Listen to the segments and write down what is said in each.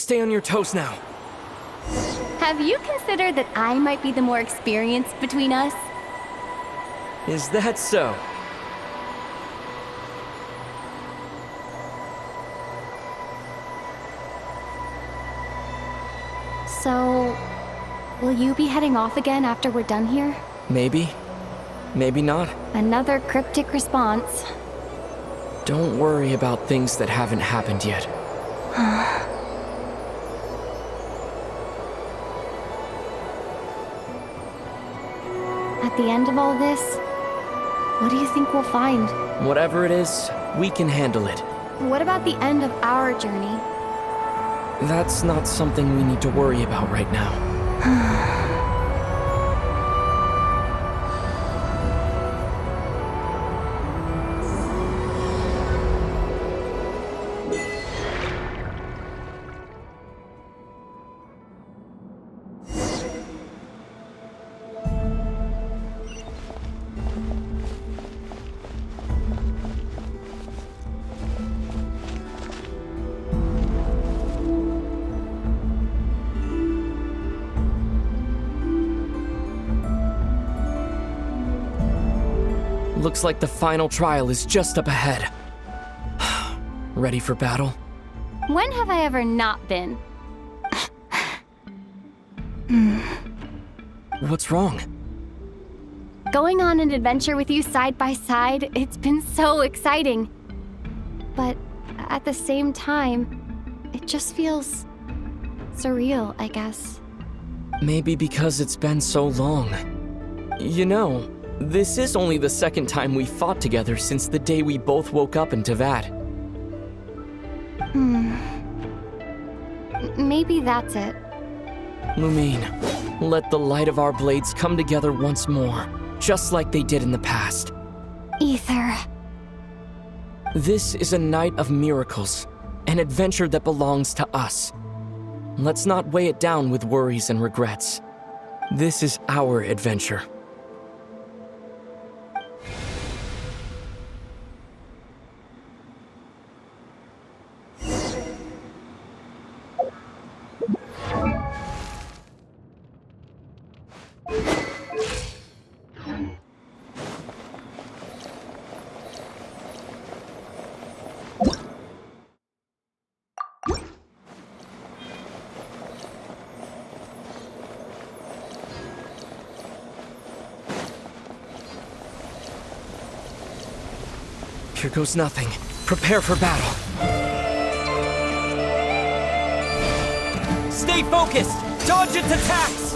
stay on your toes now. Have you considered that I might be the more experienced between us? Is that so? So, will you be heading off again after we're done here? Maybe. Maybe not. Another cryptic response. Don't worry about things that haven't happened yet. At the end of all this, what do you think we'll find? Whatever it is, we can handle it. What about the end of our journey? That's not something we need to worry about right now. Looks like the final trial is just up ahead. Ready for battle? When have I ever not been? What's wrong? Going on an adventure with you side by side, it's been so exciting. But at the same time, it just feels surreal, I guess. Maybe because it's been so long. You know, this is only the second time we fought together since the day we both woke up in Teyvat. Maybe that's it. Lumine, let the light of our blades come together once more, just like they did in the past. Ether. This is a night of miracles, an adventure that belongs to us. Let's not weigh it down with worries and regrets. This is our adventure. Here goes nothing. Prepare for battle. Stay focused! Dodge its attacks!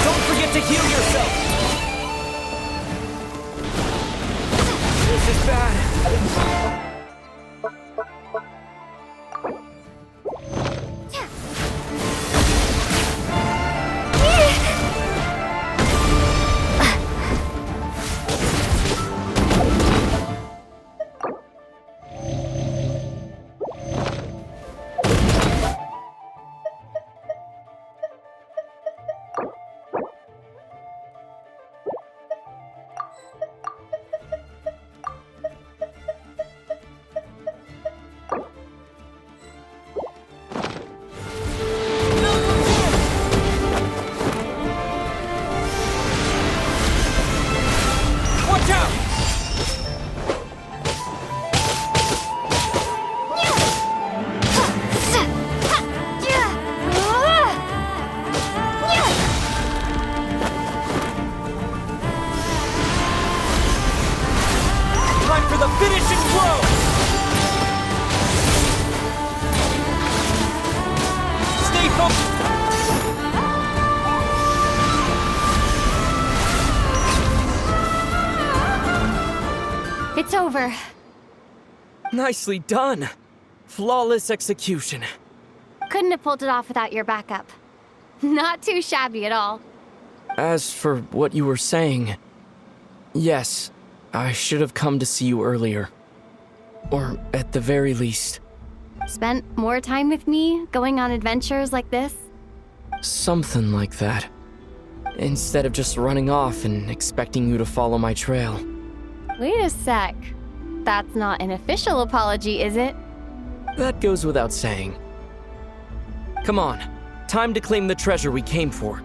Don't forget to heal yourself! This is bad. It's over. Nicely done. Flawless execution. Couldn't have pulled it off without your backup. Not too shabby at all. As for what you were saying, yes, I should have come to see you earlier. Or at the very least. Spent more time with me, going on adventures like this? Something like that. Instead of just running off and expecting you to follow my trail. Wait a sec. That's not an official apology, is it? That goes without saying. Come on, time to claim the treasure we came for.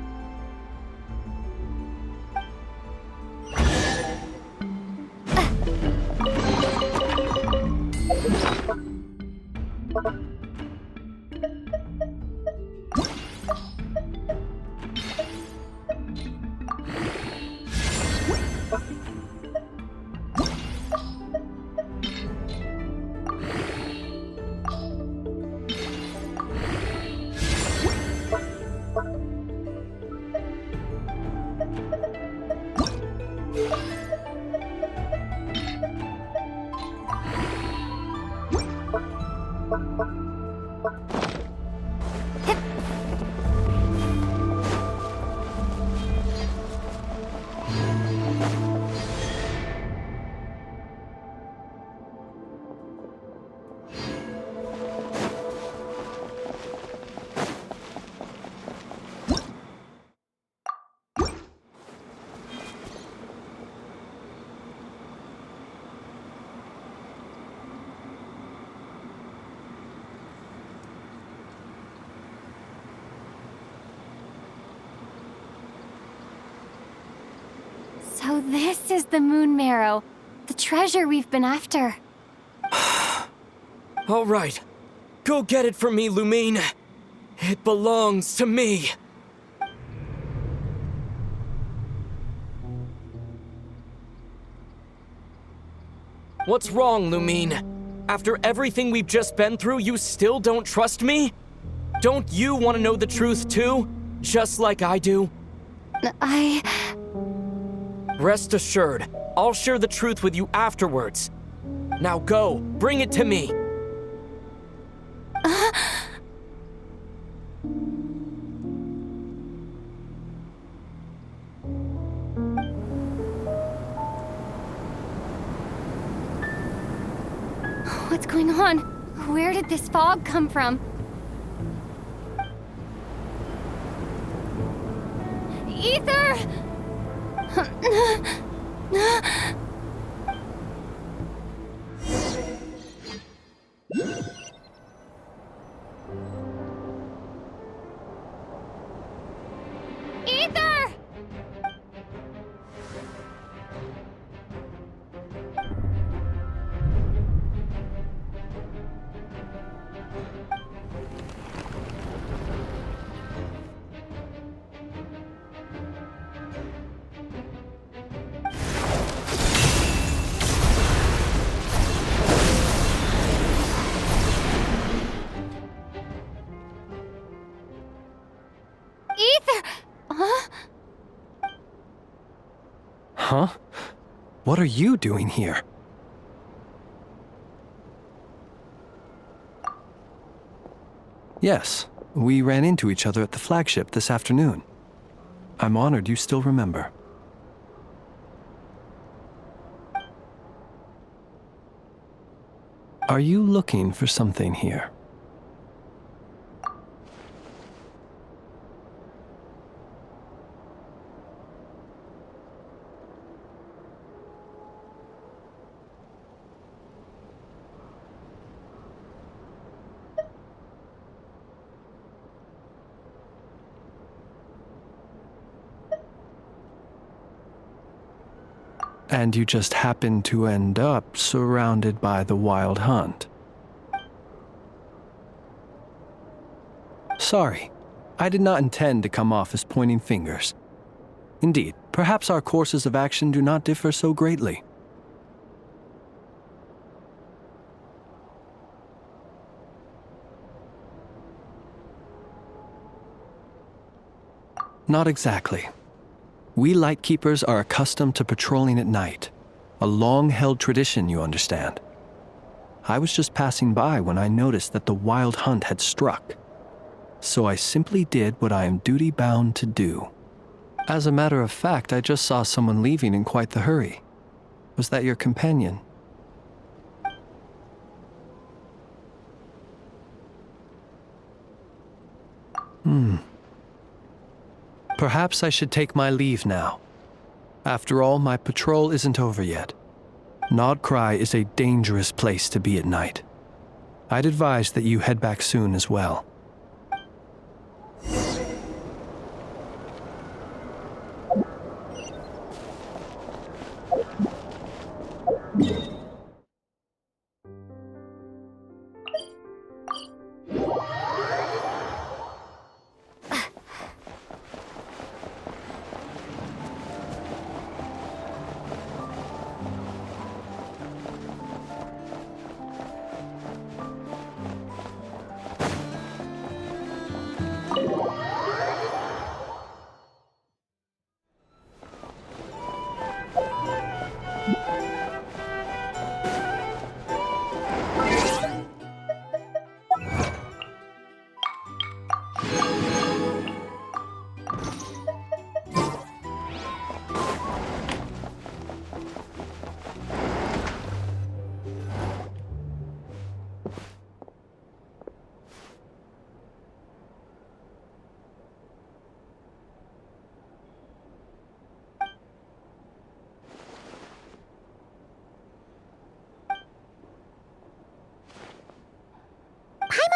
So this is the moon marrow, the treasure we've been after. All right, go get it for me, Lumine. It belongs to me. What's wrong, Lumine? After everything we've just been through, you still don't trust me? Don't you want to know the truth too? Just like I do? Rest assured, I'll share the truth with you afterwards. Now go, bring it to me. What's going on? Where did this fog come from? Ether! Ether! Huh? What are you doing here? Yes, we ran into each other at the flagship this afternoon. I'm honored you still remember. Are you looking for something here? And you just happened to end up surrounded by the Wild Hunt. Sorry, I did not intend to come off as pointing fingers. Indeed, perhaps our courses of action do not differ so greatly. Not exactly. We Lightkeepers are accustomed to patrolling at night. A long-held tradition, you understand. I was just passing by when I noticed that the Wild Hunt had struck. So I simply did what I am duty-bound to do. As a matter of fact, I just saw someone leaving in quite the hurry. Was that your companion? Perhaps I should take my leave now. After all, my patrol isn't over yet. Nodcry is a dangerous place to be at night. I'd advise that you head back soon as well.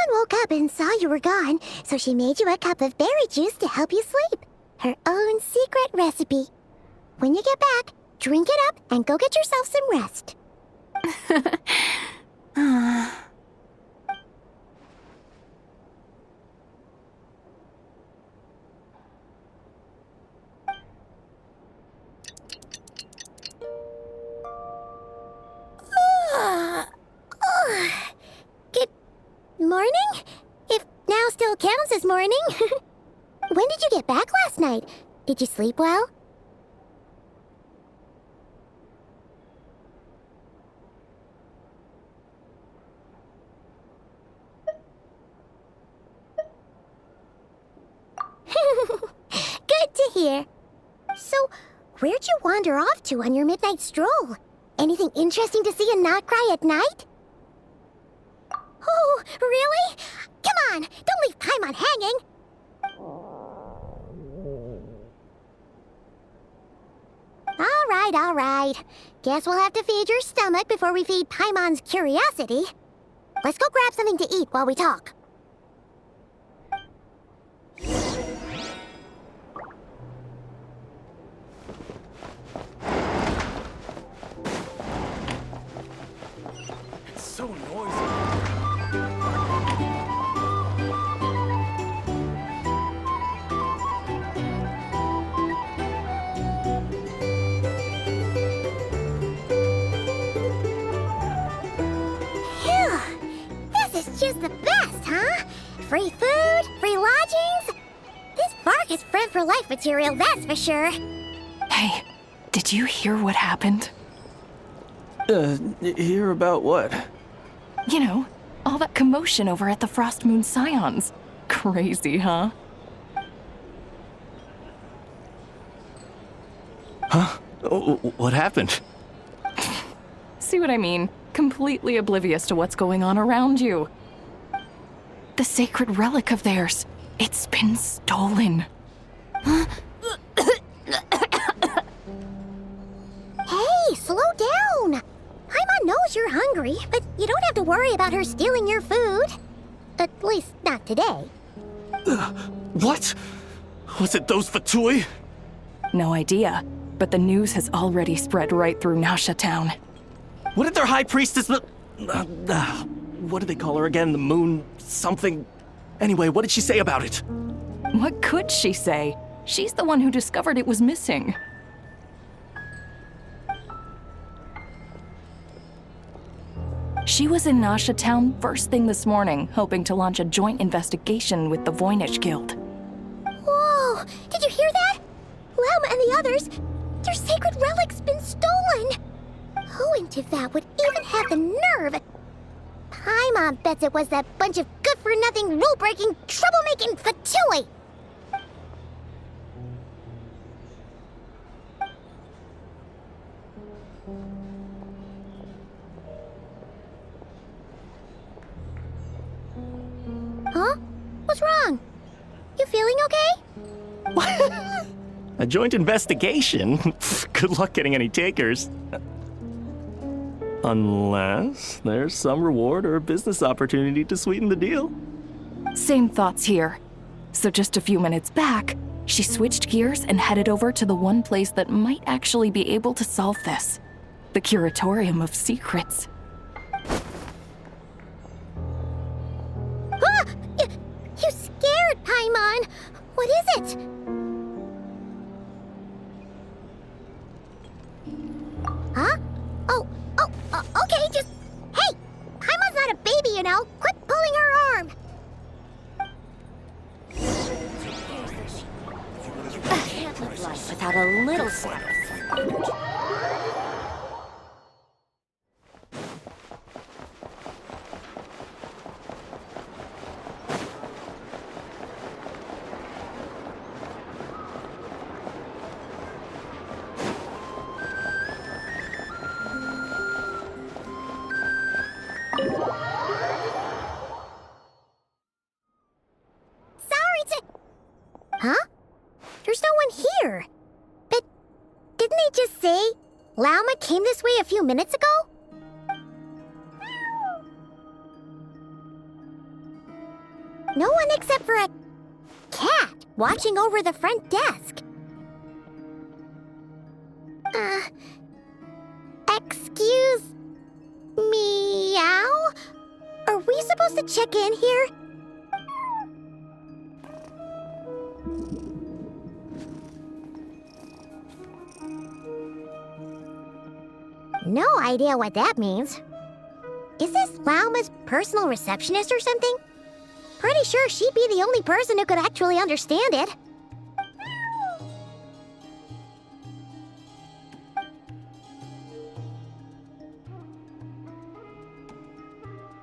Paimon woke up and saw you were gone, so she made you a cup of berry juice to help you sleep. Her own secret recipe. When you get back, drink it up and go get yourself some rest. Good morning? If now still counts as morning. When did you get back last night? Did you sleep well? Good to hear. So, where'd you wander off to on your midnight stroll? Anything interesting to see and not cry at night? Oh, really? Come on, don't leave Paimon hanging. All right. Guess we'll have to feed your stomach before we feed Paimon's curiosity. Let's go grab something to eat while we talk. It's so noisy. Phew! This is just the best, huh? Free food, free lodgings. This bark is friend for life material, that's for sure. Hey, did you hear what happened? Hear about what? You know, all that commotion over at the Frost Moon Scions. Crazy, huh? Huh? Oh, what happened? See what I mean? Completely oblivious to what's going on around you. The sacred relic of theirs. It's been stolen. Hey, slow down. Paimon knows you're hungry, but you don't have to worry about her stealing your food. At least, not today. What? Was it those Fatui? No idea, but the news has already spread right through Nasha Town. What did their high priestess what did they call her again? The moon something? Anyway, what did she say about it? What could she say? She's the one who discovered it was missing. She was in Nasha Town first thing this morning, hoping to launch a joint investigation with the Voynich Guild. Whoa! Did you hear that? Lauma and the others, their sacred relic's been stolen! Who in Tivat would even have the nerve? Paimon bets it was that bunch of good-for-nothing, rule-breaking, troublemaking Fatui! Huh? What's wrong? You feeling okay? A joint investigation? Good luck getting any takers. Unless there's some reward or business opportunity to sweeten the deal. Same thoughts here. So just a few minutes back, she switched gears and headed over to the one place that might actually be able to solve this. The Curatorium of Secrets. Ah! You scared, Paimon! What is it? Huh? Okay, just... Hey! Paimon's not a baby, you know! Quit pulling her arm! I can't live life without a little sacrifice. Sorry to... Huh? There's no one here. But didn't they just say Lauma came this way a few minutes ago? No one except for a cat watching over the front desk. Excuse meow? Are we supposed to check in here? No idea what that means. Is this Lauma's personal receptionist or something? Pretty sure she'd be the only person who could actually understand it.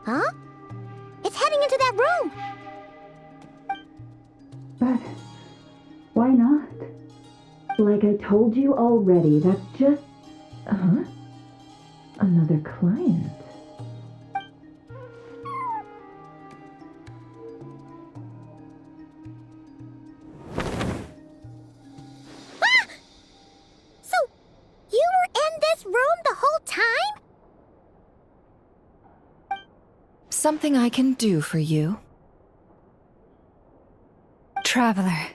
Huh? It's heading into that room! But why not? Like I told you already, that's just... Another client. Ah! So, you were in this room the whole time? Something I can do for you? Traveler.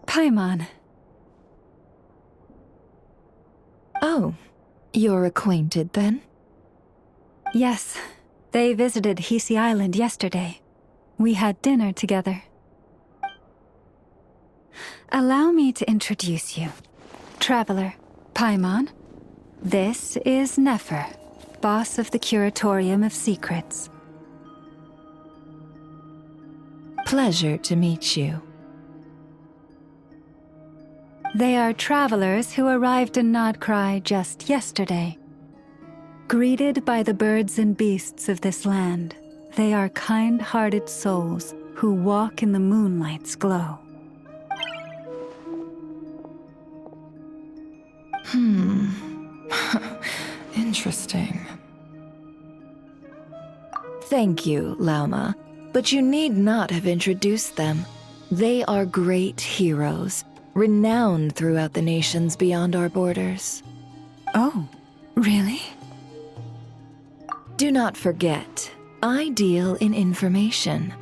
Paimon. Oh, you're acquainted then? Yes, they visited Hisi Island yesterday. We had dinner together. Allow me to introduce you. Traveler, Paimon. This is Nefer, boss of the Curatorium of Secrets. Pleasure to meet you. They are travelers who arrived in Nodcry just yesterday. Greeted by the birds and beasts of this land, they are kind-hearted souls who walk in the moonlight's glow. Interesting. Thank you, Lauma, but you need not have introduced them. They are great heroes, renowned throughout the nations beyond our borders. Oh, really? Do not forget, I deal in information.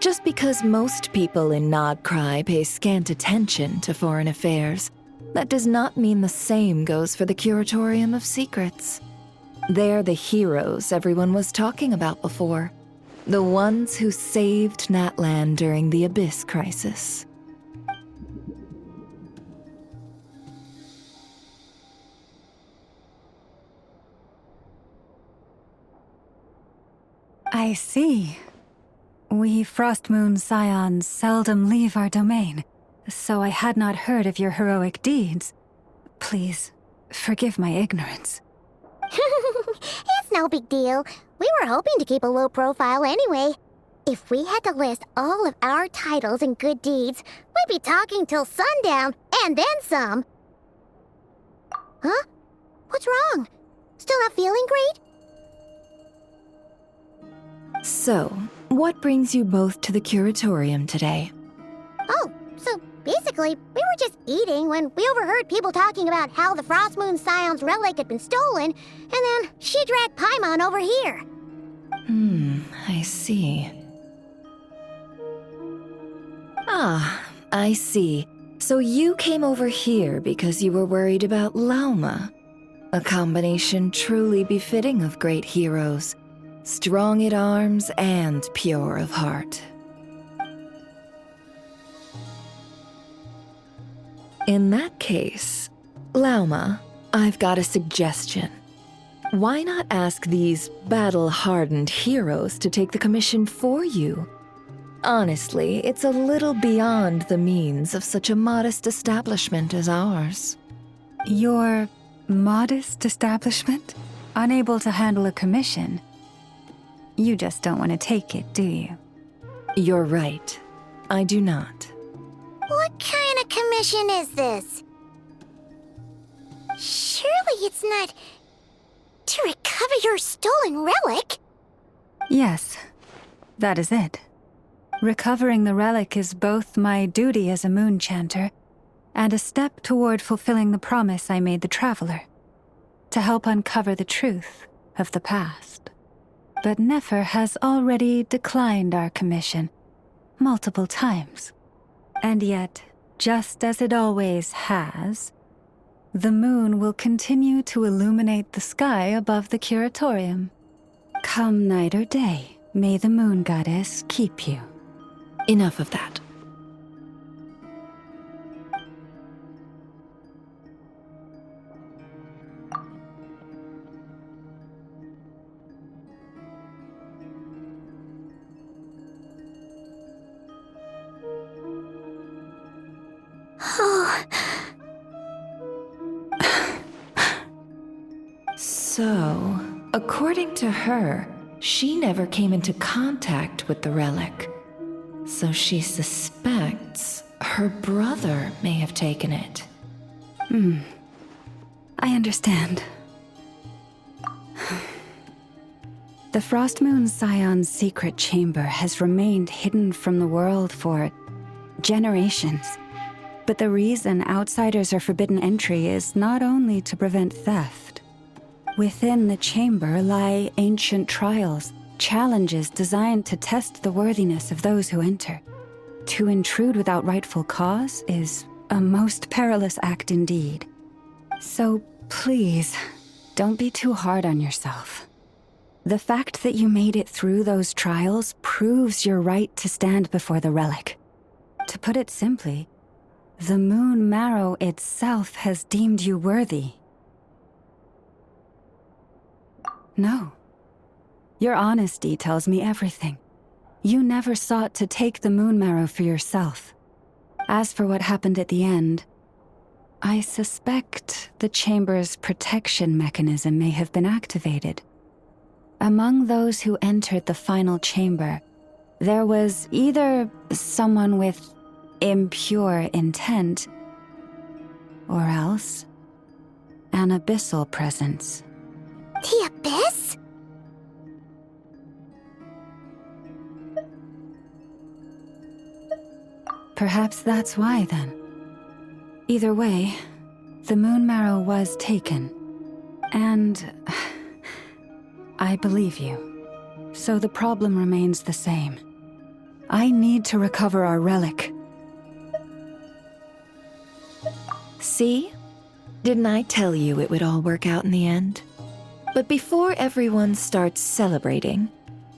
Just because most people in Nodcry pay scant attention to foreign affairs, that does not mean the same goes for the Curatorium of Secrets. They're the heroes everyone was talking about before. The ones who saved Natlan during the Abyss Crisis. I see. We Frostmoon Scions seldom leave our domain, so I had not heard of your heroic deeds. Please, forgive my ignorance. It's no big deal. We were hoping to keep a low profile anyway. If we had to list all of our titles and good deeds, we'd be talking till sundown, and then some. Huh? What's wrong? Still not feeling great? So, what brings you both to the Curatorium today? Oh, so basically, we were just eating when we overheard people talking about how the Frostmoon Scion's relic had been stolen, and then she dragged Paimon over here. I see. Ah, I see. So you came over here because you were worried about Lauma. A combination truly befitting of great heroes. Strong at arms and pure of heart. In that case, Lauma, I've got a suggestion. Why not ask these battle-hardened heroes to take the commission for you? Honestly, it's a little beyond the means of such a modest establishment as ours. Your modest establishment? Unable to handle a commission? You just don't want to take it, do you? You're right. I do not. What kind of commission is this? Surely it's not to recover your stolen relic? Yes, that is it. Recovering the relic is both my duty as a moon chanter and a step toward fulfilling the promise I made the Traveler, to help uncover the truth of the past. But Nefer has already declined our commission. multiple times. And yet, just as it always has, the moon will continue to illuminate the sky above the curatorium. Come night or day, may the moon goddess keep you. Enough of that. So, according to her, she never came into contact with the relic. So she suspects her brother may have taken it. I understand. The Frost Moon Scion's secret chamber has remained hidden from the world for generations. But the reason outsiders are forbidden entry is not only to prevent theft. Within the chamber lie ancient trials, challenges designed to test the worthiness of those who enter. To intrude without rightful cause is a most perilous act indeed. So please, don't be too hard on yourself. The fact that you made it through those trials proves your right to stand before the relic. To put it simply, the Moon Marrow itself has deemed you worthy. No. Your honesty tells me everything. You never sought to take the Moon Marrow for yourself. As for what happened at the end, I suspect the chamber's protection mechanism may have been activated. Among those who entered the final chamber, there was either someone with impure intent, or else an abyssal presence. The Abyss? Perhaps that's why, then. Either way, the Moon Marrow was taken. And I believe you. So the problem remains the same. I need to recover our relic. See? Didn't I tell you it would all work out in the end? But before everyone starts celebrating,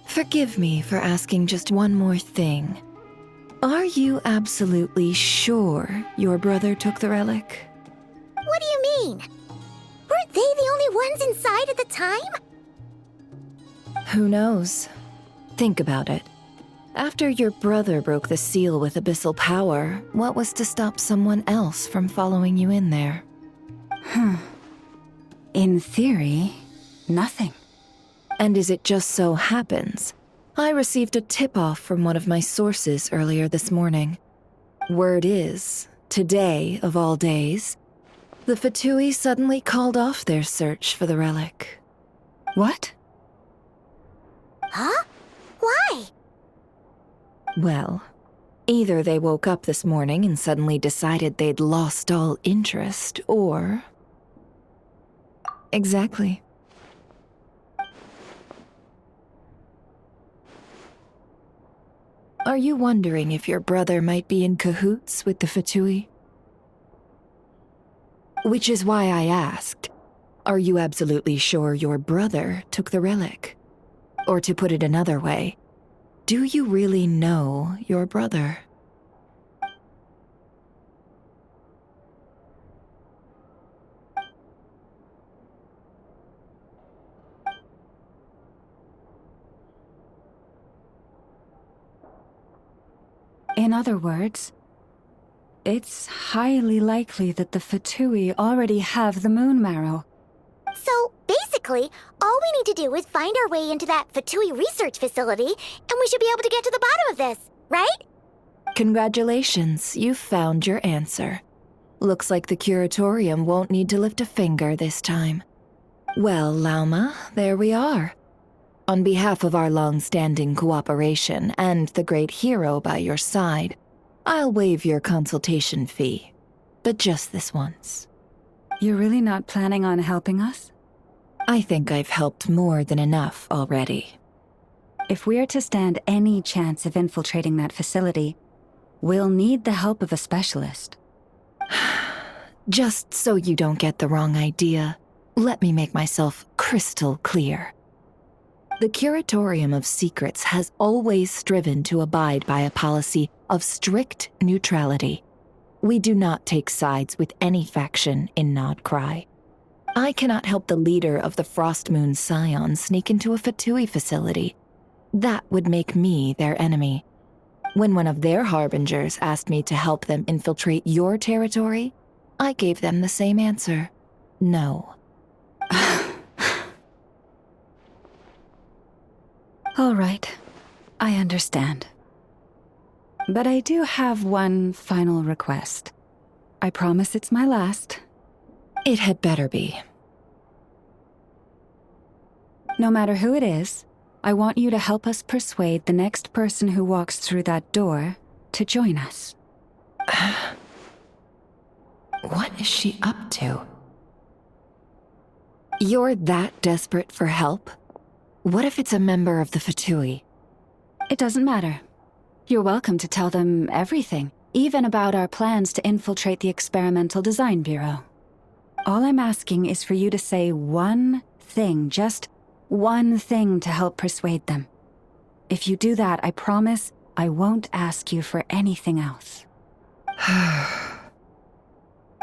forgive me for asking just one more thing. Are you absolutely sure your brother took the relic? What do you mean? Weren't they the only ones inside at the time? Who knows? Think about it. After your brother broke the seal with abyssal power, what was to stop someone else from following you in there? In theory, nothing. And as it just so happens, I received a tip-off from one of my sources earlier this morning. Word is, today of all days, the Fatui suddenly called off their search for the relic. What? Huh? Why? Well, either they woke up this morning and suddenly decided they'd lost all interest, or... Exactly. Are you wondering if your brother might be in cahoots with the Fatui? Which is why I asked, are you absolutely sure your brother took the relic? Or to put it another way, do you really know your brother? In other words, it's highly likely that the Fatui already have the Moon Marrow. So, basically, all we need to do is find our way into that Fatui research facility, and we should be able to get to the bottom of this, right? Congratulations, you've found your answer. Looks like the curatorium won't need to lift a finger this time. Well, Lauma, there we are. On behalf of our long-standing cooperation and the great hero by your side, I'll waive your consultation fee, but just this once. You're really not planning on helping us? I think I've helped more than enough already. If we're to stand any chance of infiltrating that facility, we'll need the help of a specialist. Just so you don't get the wrong idea, let me make myself crystal clear. The Curatorium of Secrets has always striven to abide by a policy of strict neutrality. We do not take sides with any faction in Nodcry. I cannot help the leader of the Frostmoon Scions sneak into a Fatui facility. That would make me their enemy. When one of their harbingers asked me to help them infiltrate your territory, I gave them the same answer. No. All right, I understand. But I do have one final request. I promise it's my last. It had better be. No matter who it is, I want you to help us persuade the next person who walks through that door to join us. What is she up to? You're that desperate for help? What if it's a member of the Fatui? It doesn't matter. You're welcome to tell them everything, even about our plans to infiltrate the Experimental Design Bureau. All I'm asking is for you to say one thing, just one thing to help persuade them. If you do that, I promise I won't ask you for anything else.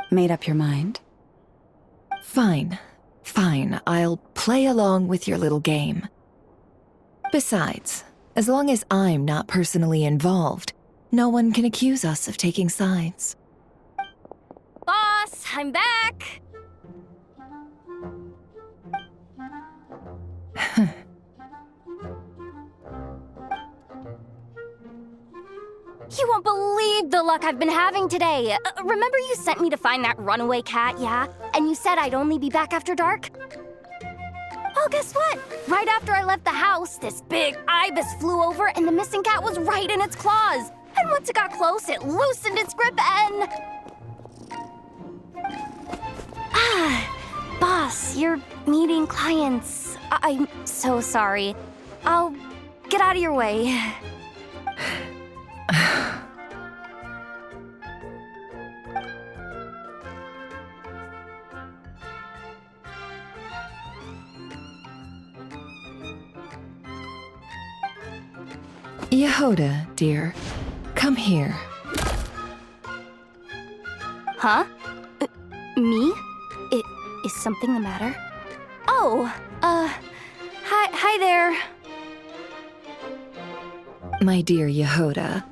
Made up your mind? Fine. I'll play along with your little game. Besides, as long as I'm not personally involved, no one can accuse us of taking sides. Boss, I'm back! You won't believe the luck I've been having today. Remember you sent me to find that runaway cat, yeah? And you said I'd only be back after dark? Well, guess what? Right after I left the house, this big ibis flew over and the missing cat was right in its claws. And once it got close, it loosened its grip and... Boss, you're meeting clients. I'm so sorry. I'll get out of your way. Yehoda, dear, come here. Huh? Me? Is something the matter? Oh, hi there. My dear Yehoda,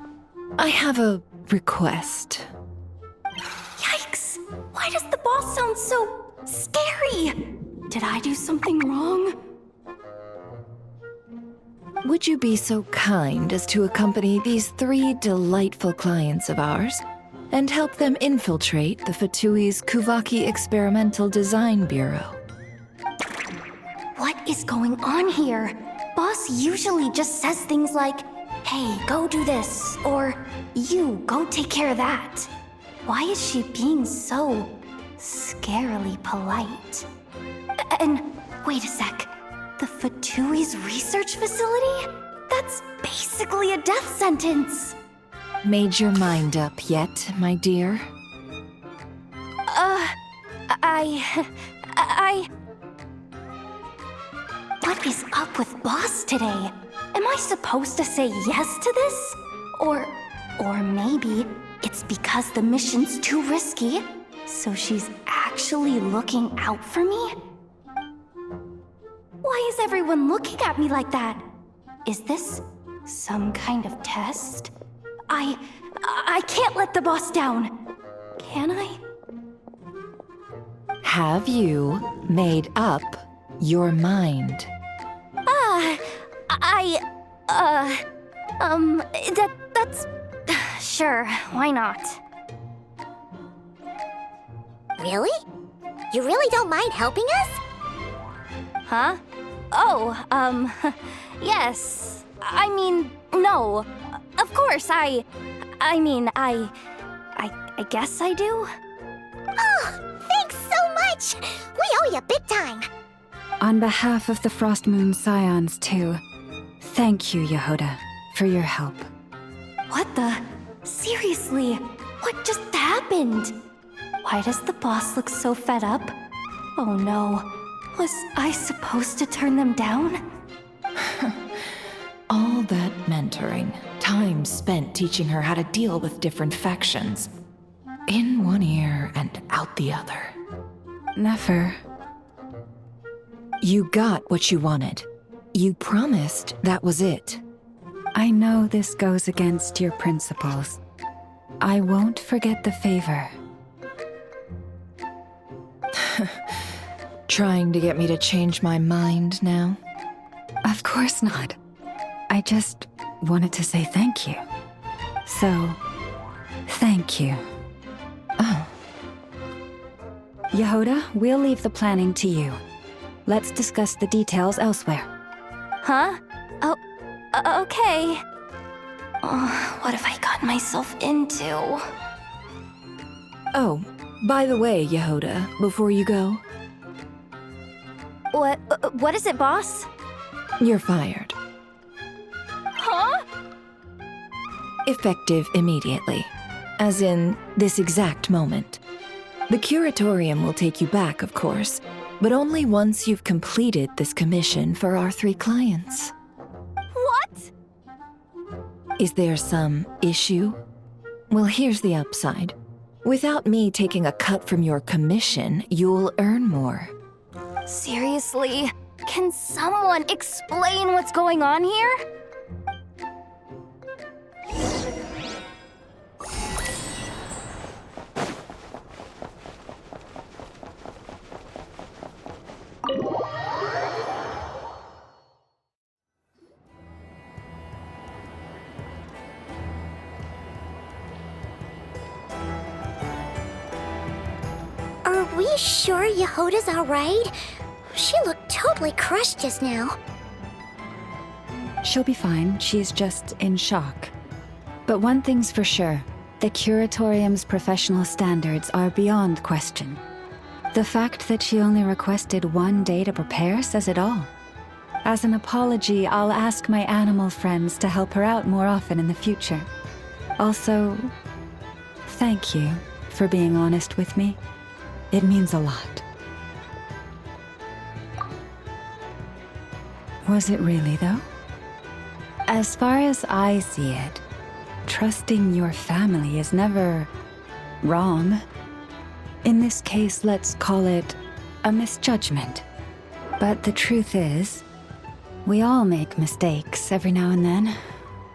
I have a request. Yikes! Why does the boss sound so scary? Did I do something wrong? Would you be so kind as to accompany these 3 delightful clients of ours and help them infiltrate the Fatui's Kuvaki Experimental Design Bureau? What is going on here? Boss usually just says things like, hey, go do this, or you, go take care of that. Why is she being so scarily polite? And wait a sec. The Fatui's research facility? That's basically a death sentence. Made your mind up yet, my dear? What is up with Boss today? Am I supposed to say yes to this? Or maybe it's because the mission's too risky, so she's actually looking out for me? Why is everyone looking at me like that? Is this some kind of test? I can't let the boss down. Can I? Have you made up your mind? That's... Sure, why not? Really? You really don't mind helping us? Huh? Oh, yes. I mean, no. Of course, I guess I do. Oh, thanks so much! We owe you big time! On behalf of the Frostmoon Scions, too, Thank you, Yehuda, for your help. What the? Seriously, what just happened? Why does the boss look so fed up? Oh no, was I supposed to turn them down? All that mentoring, time spent teaching her how to deal with different factions. In one ear and out the other. Never. You got what you wanted. You promised that was it. I know this goes against your principles. I won't forget the favor. Trying to get me to change my mind now? Of course not. I just wanted to say thank you. So, thank you. Oh. Yehuda, we'll leave the planning to you. Let's discuss the details elsewhere. Huh? Oh, okay. Oh, what have I gotten myself into? Oh, by the way, Yehuda, before you go, What is it, boss? you're fired. Huh? Effective immediately. As in, this exact moment. The curatorium will take you back, of course, but only once you've completed this commission for our 3 clients. What? Is there some issue? Well, here's the upside. Without me taking a cut from your commission, you'll earn more. Seriously? Can someone explain what's going on here? Are we sure Yehuda's alright? She looked totally crushed just now. She'll be fine. She's just in shock. But one thing's for sure. The curatorium's professional standards are beyond question. The fact that she only requested 1 day to prepare says it all. As an apology, I'll ask my animal friends to help her out more often in the future. Also, thank you for being honest with me. It means a lot. Was it really, though? As far as I see it, trusting your family is never wrong. In this case, let's call it a misjudgment. But the truth is, we all make mistakes every now and then.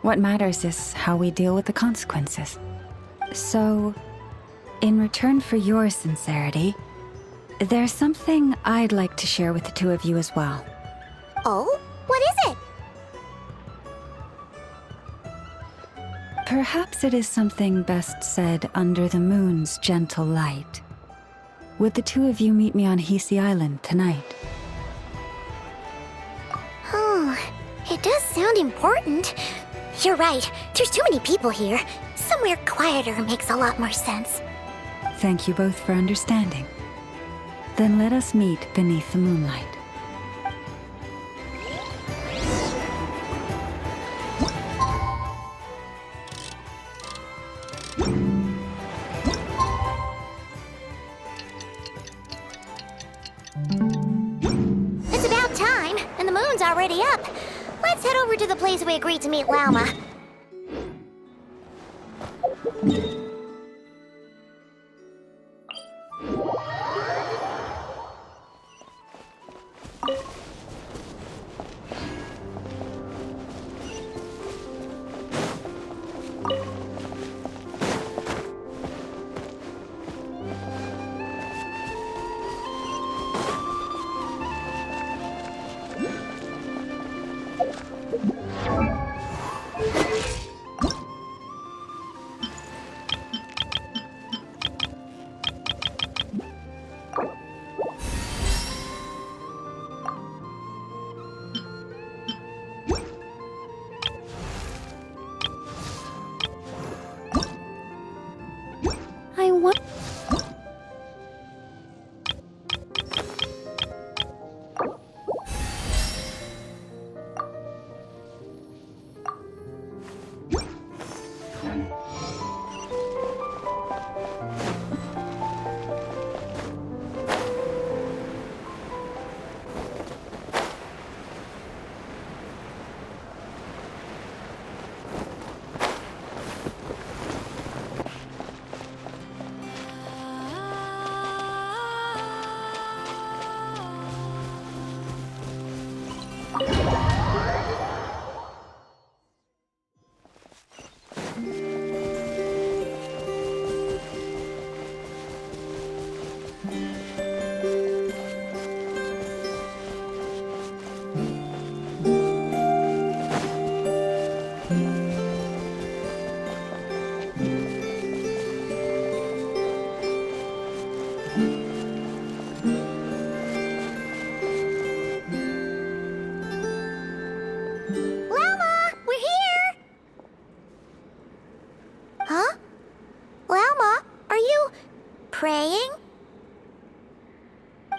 What matters is how we deal with the consequences. So, in return for your sincerity, there's something I'd like to share with the 2 of you as well. Oh? What is it? Perhaps it is something best said under the moon's gentle light. Would the 2 of you meet me on Hisi Island tonight? Oh, it does sound important. You're right. There's too many people here. Somewhere quieter makes a lot more sense. Thank you both for understanding. Then let us meet beneath the moonlight. It's about time, and the moon's already up. Let's head over to the place we agreed to meet Lauma.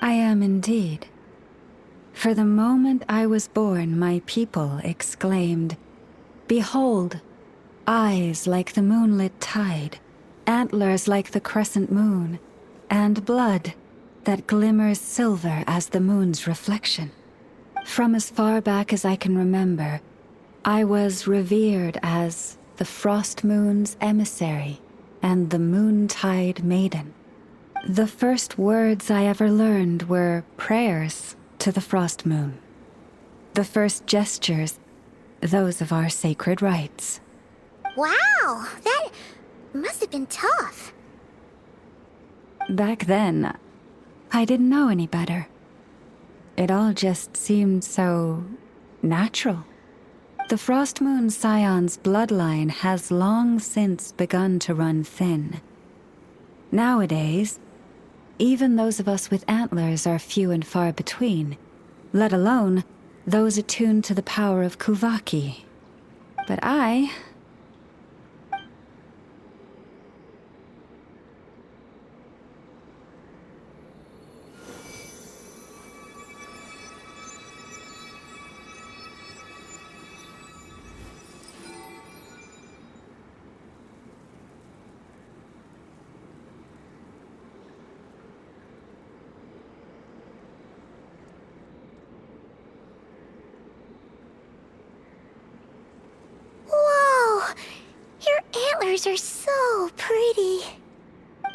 I am indeed. For the moment I was born, my people exclaimed, "Behold, eyes like the moonlit tide, antlers like the crescent moon, and blood that glimmers silver as the moon's reflection." From as far back as I can remember, I was revered as the Frost Moon's emissary and the Moontide Maiden. The first words I ever learned were prayers to the Frost Moon. The first gestures, those of our sacred rites. Wow, that must have been tough. Back then, I didn't know any better. It all just seemed so natural. The Frost Moon Scion's bloodline has long since begun to run thin. Nowadays, even those of us with antlers are few and far between, let alone those attuned to the power of Kuvaki. But I... Whoa! Your antlers are so pretty.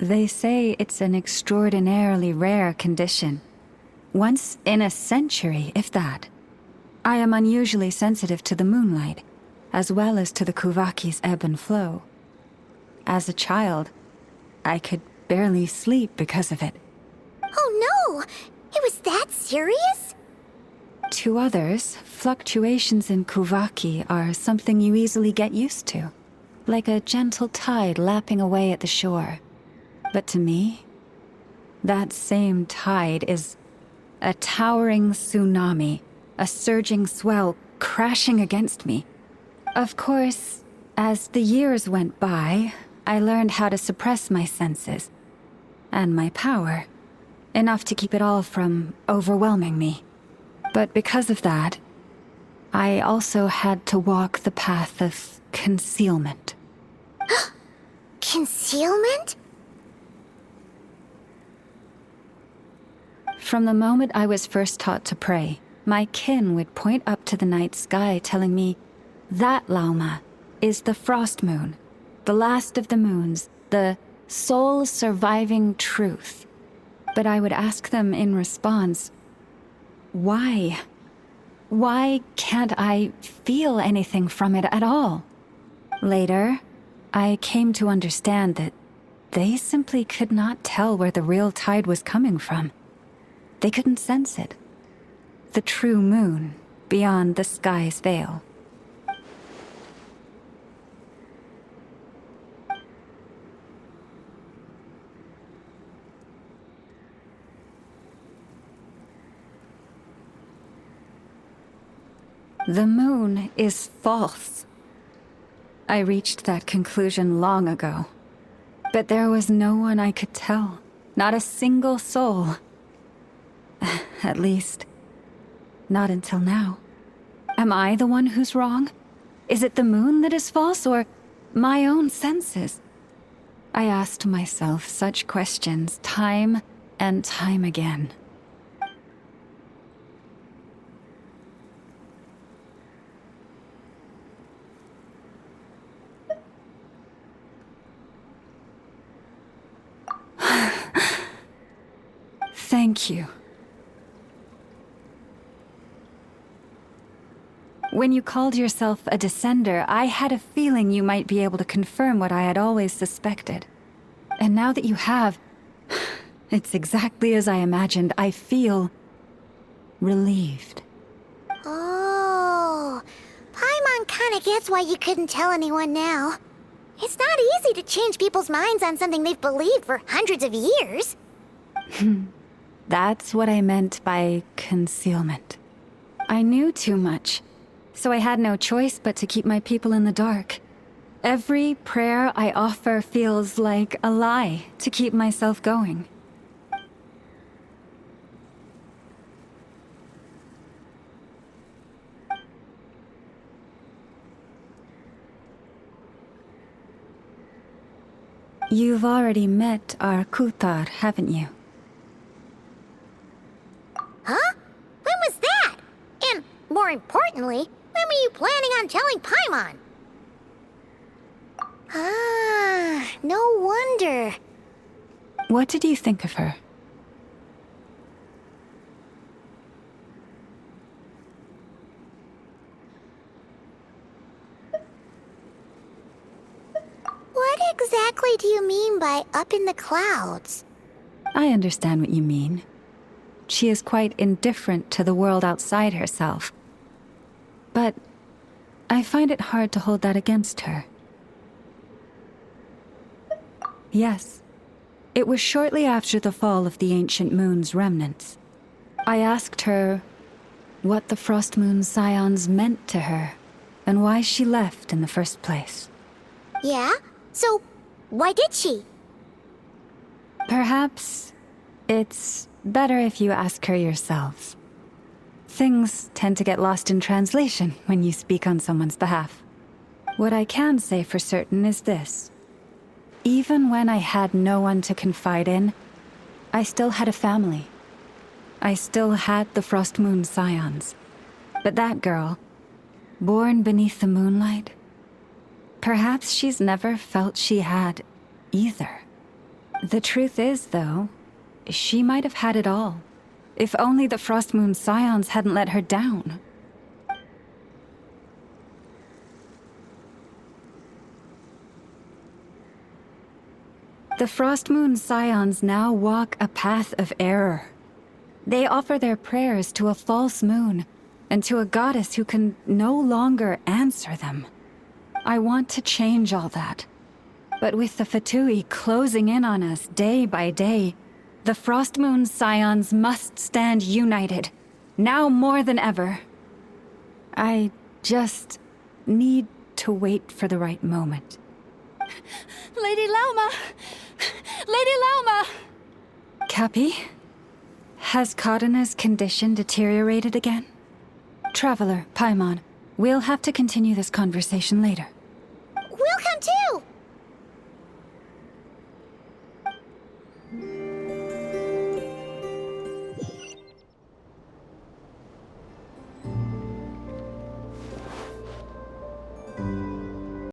They say it's an extraordinarily rare condition. Once in a century, if that. I am unusually sensitive to the moonlight, as well as to the Kuvaki's ebb and flow. As a child, I could barely sleep because of it. Oh no! It was that serious? To others, fluctuations in Kuvaki are something you easily get used to, like a gentle tide lapping away at the shore. But to me, that same tide is a towering tsunami, a surging swell crashing against me. Of course, as the years went by, I learned how to suppress my senses and my power, enough to keep it all from overwhelming me. But because of that, I also had to walk the path of concealment. Concealment? From the moment I was first taught to pray, my kin would point up to the night sky telling me, "That, Lauma, is the Frost Moon, the last of the moons, the sole surviving truth." But I would ask them in response, why? Why can't I feel anything from it at all? Later, I came to understand that they simply could not tell where the real tide was coming from. They couldn't sense it. The true moon beyond the sky's veil. The moon is false. I reached that conclusion long ago. But there was no one I could tell. Not a single soul. At least, not until now. Am I the one who's wrong? Is it the moon that is false, or my own senses? I asked myself such questions time and time again. Thank you. When you called yourself a descender, I had a feeling you might be able to confirm what I had always suspected. And now that you have, it's exactly as I imagined. I feel relieved. Oh, Paimon kinda gets why you couldn't tell anyone now. It's not easy to change people's minds on something they've believed for hundreds of years. That's what I meant by concealment. I knew too much, so I had no choice but to keep my people in the dark. Every prayer I offer feels like a lie to keep myself going. You've already met our Kuthar, haven't you? Huh? When was that? And, more importantly, when were you planning on telling Paimon? Ah, no wonder. What did you think of her? What exactly do you mean by up in the clouds? I understand what you mean. She is quite indifferent to the world outside herself. But I find it hard to hold that against her. Yes, it was shortly after the fall of the ancient moon's remnants. I asked her what the Frost Moon Scions meant to her, and why she left in the first place. Yeah? So, why did she? Perhaps it's better if you ask her yourselves. Things tend to get lost in translation when you speak on someone's behalf. What I can say for certain is this. Even when I had no one to confide in, I still had a family. I still had the Frost Moon Scions. But that girl, born beneath the moonlight, perhaps she's never felt she had either. The truth is, though, she might have had it all, if only the Frost Moon Scions hadn't let her down. The Frost Moon Scions now walk a path of error. They offer their prayers to a false moon, and to a goddess who can no longer answer them. I want to change all that. But with the Fatui closing in on us day by day, the Frost Moon Scions must stand united, now more than ever. I just need to wait for the right moment. Lady Lauma! Lady Lauma! Cappy? Has Kadena's condition deteriorated again? Traveler, Paimon, we'll have to continue this conversation later.